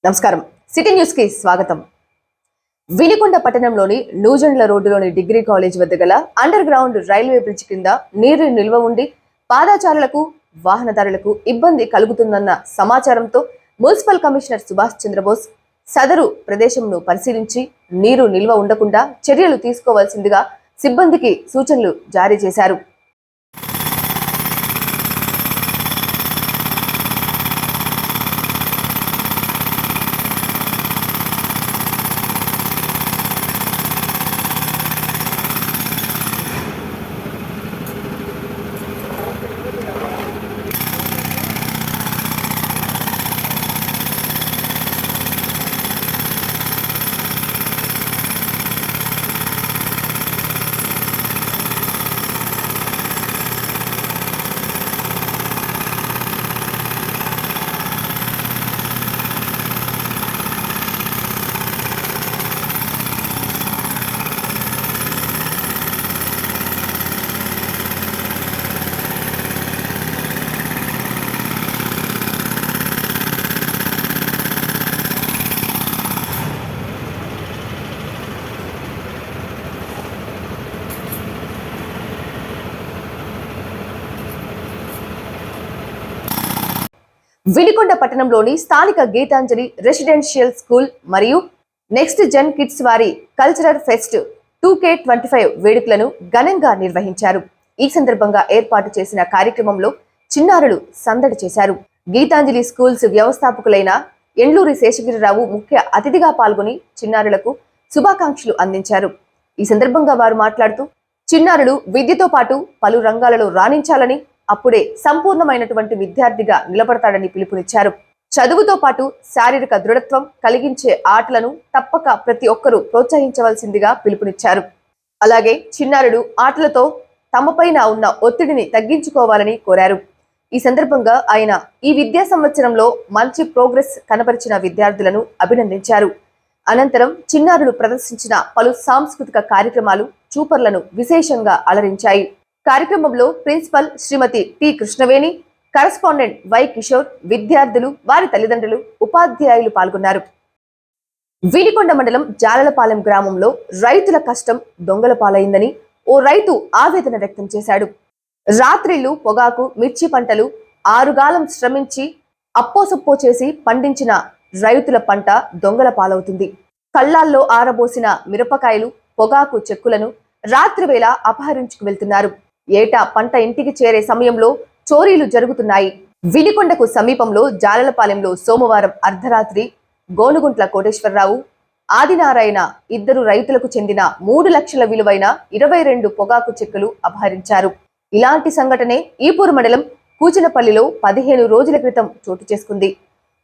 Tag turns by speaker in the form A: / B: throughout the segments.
A: నమస్కారం. City news కి స్వాగతం. వినికొండ పట్టణంలోని నూజండ్ల రోడ్డులోని డిగ్రీ కాలేజ్ వద్ద గల అండర్ గ్రౌండ్ రైల్వే బ్రిడ్జ్ కింద నీరు నిల్వ ఉండి పాదచారులకు వాహనదారులకు ఇబ్బంది కలుగుతుందన్న సమాచారంతో మున్సిపల్ కమిషనర్ సుభాష్ చంద్రబోస్ సదరు ప్రదేశంను పరిశీలించి నీరు నిల్వ ఉండకుండా చర్యలు తీసుకోవాల్సిందిగా సిబ్బందికి సూచనలు జారీ చేశారు. వినికొండ పట్టణంలోని స్థానిక గీతాంజలి రెసిడెన్షియల్ స్కూల్ మరియు నెక్స్ట్ జెన్ కిడ్స్ వారి కల్చరల్ ఫెస్ట్ 2K25 వేడుకలను ఘనంగా నిర్వహించారు. ఈ సందర్భంగా ఏర్పాటు చేసిన కార్యక్రమంలో చిన్నారులు సందడి చేశారు. గీతాంజలి స్కూల్స్ వ్యవస్థాపకులైన ఎండ్లూరి శేషగిరిరావు ముఖ్య అతిథిగా పాల్గొని చిన్నారులకు శుభాకాంక్షలు అందించారు. ఈ సందర్భంగా వారు మాట్లాడుతూ చిన్నారులు విద్యతో పాటు పలు రంగాలలో రాణించాలని, అప్పుడే సంపూర్ణమైనటువంటి విద్యార్థిగా నిలబడతాడని పిలుపునిచ్చారు. చదువుతో పాటు శారీరక దృఢత్వం కలిగించే ఆటలను తప్పక ప్రతి ఒక్కరూ ప్రోత్సహించవలసిందిగా పిలుపునిచ్చారు. అలాగే చిన్నారులు ఆటలతో తమపైన ఉన్న ఒత్తిడిని తగ్గించుకోవాలని కోరారు. ఈ సందర్భంగా ఆయన ఈ విద్యా సంవత్సరంలో మంచి ప్రోగ్రెస్ కనబరిచిన విద్యార్థులను అభినందించారు. అనంతరం చిన్నారులు ప్రదర్శించిన పలు సాంస్కృతిక కార్యక్రమాలు చూపర్లను విశేషంగా అలరించాయి. కార్యక్రమంలో principal Shrimati T Krishnaveni, correspondent Y Kishore, విద్యార్థులు, వారి తల్లిదండ్రులు, ఉపాధ్యాయులు పాల్గొన్నారు. వినికొండ మండలం జాలలపాలెం గ్రామంలో రైతుల కష్టం దొంగల పాలైందని ఓ రైతు ఆవేదన వ్యక్తం చేశాడు. రాత్రిళ్లు పొగాకు, మిర్చి పంటలు ఆరుగాలం శ్రమించి అప్పోసప్పో చేసి పండించిన రైతుల పంట దొంగల పాలవుతుంది. కళ్ళాల్లో ఆరబోసిన మిరపకాయలు, పొగాకు చెక్కులను రాత్రి వేళ అపహరించుకు వెళ్తున్నారు. ఏటా పంట ఇంటికి చేరే సమయంలో చోరీలు జరుగుతున్నాయి. వినికొండకు సమీపంలో జాలలపాలెంలో సోమవారం అర్ధరాత్రి గోనుగుంట్ల కోటేశ్వరరావు, ఆదినారాయణ ఇద్దరు రైతులకు చెందిన 3 లక్షల విలువైన 22 పొగాకు చెక్కులు అపహరించారు. ఇలాంటి సంఘటనే ఈపూరు మండలం కూచినపల్లిలో 15 రోజుల క్రితం చోటు చేసుకుంది.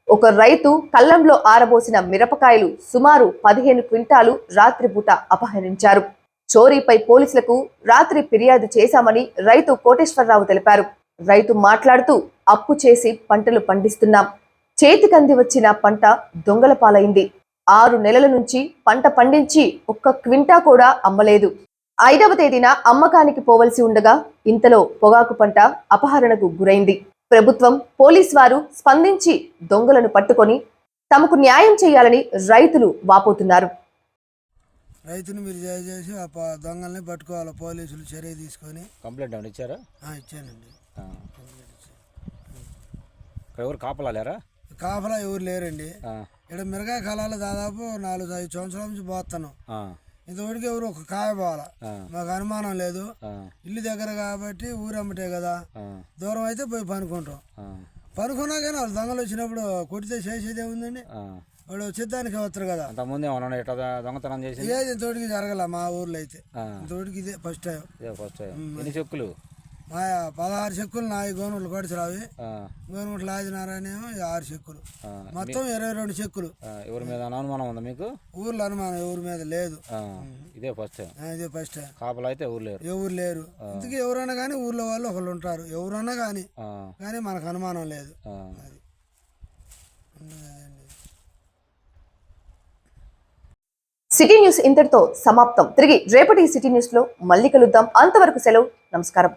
A: ఒక రైతు కళ్ళంలో ఆరబోసిన మిరపకాయలు సుమారు 15 క్వింటాలు రాత్రిపూట అపహరించారు. చోరీపై పోలీసులకు రాత్రి ఫిర్యాదు చేశామని రైతు కోటేశ్వరరావు తెలిపారు. రైతు మాట్లాడుతూ అప్పు చేసి పంటలు పండిస్తున్నాం, చేతికంది వచ్చిన పంట దొంగల పాలైంది. 6 నెలల నుంచి పంట పండించి ఒక్క క్వింటా కూడా అమ్మలేదు. 5వ తేదీన అమ్మకానికి పోవలసి ఉండగా ఇంతలో పొగాకు పంట అపహరణకు గురైంది. ప్రభుత్వం, పోలీస్ వారు స్పందించి దొంగలను పట్టుకొని తమకు న్యాయం చేయాలని రైతులు వాపోతున్నారు.
B: రైతుని మీరు చేసి ఆ దొంగల్ని పట్టుకోవాలి, పోలీసులు చర్య తీసుకొని.
C: కంప్లైంట్ ఏమైనా ఇచ్చారా?
B: ఇచ్చానండి.
C: ఎవరు కాపలా లేరా?
B: కాపలా ఎవరు లేరండి. ఇక్కడ మిరగాయ కాలాలు దాదాపు 4-5 సంవత్సరాల నుంచి పోతాను. ఇంతవరకు ఎవరు ఒక కాయ పోవాలా, మాకు అనుమానం లేదు. ఇల్లు దగ్గర కాబట్టి ఊరమ్మటే కదా, దూరం అయితే పోయి పనుకుంటాం. పనుకున్నా కానీ వాళ్ళు దొంగలు వచ్చినప్పుడు కొడితే చేసేది ఏముందండి, వాడు సిద్ధానికి వస్తారు కదా.
C: దొంగతనం చేసి
B: ఏది తోటికి జరగల మా ఊర్లో అయితే. తోటికి ఇదే ఫస్ట్ టైం.
C: ఎన్ని చెక్కులు?
B: మా 16 చెక్కులు నాయి గోనుగుంట్ల కోటేశ్వరరావు, గోనుగుంట్ల ఆదినారాయణ 6 చెక్కులు, మొత్తం 22 చెక్కులు.
C: ఎవరి మీద అనుమానం ఉందా మీకు?
B: ఊర్లో అనుమానం ఎవరి మీద లేదు.
C: ఇదే ఫస్ట్ టైం.
B: ఇదే ఫస్ట్ టైం.
C: కాపలా అయితే ఎవరు లేరు.
B: ఇంతకీ ఎవరైనా కానీ ఊర్లో వాళ్ళు ఒకళ్ళు ఉంటారు, ఎవరన్నా కానీ మనకు అనుమానం లేదు.
A: సిటీ న్యూస్ ఇంతటితో సమాప్తం. తిరిగి రేపటి సిటీ న్యూస్ లో మళ్ళీ కలుద్దాం. అంతవరకు సెలవు. నమస్కారం.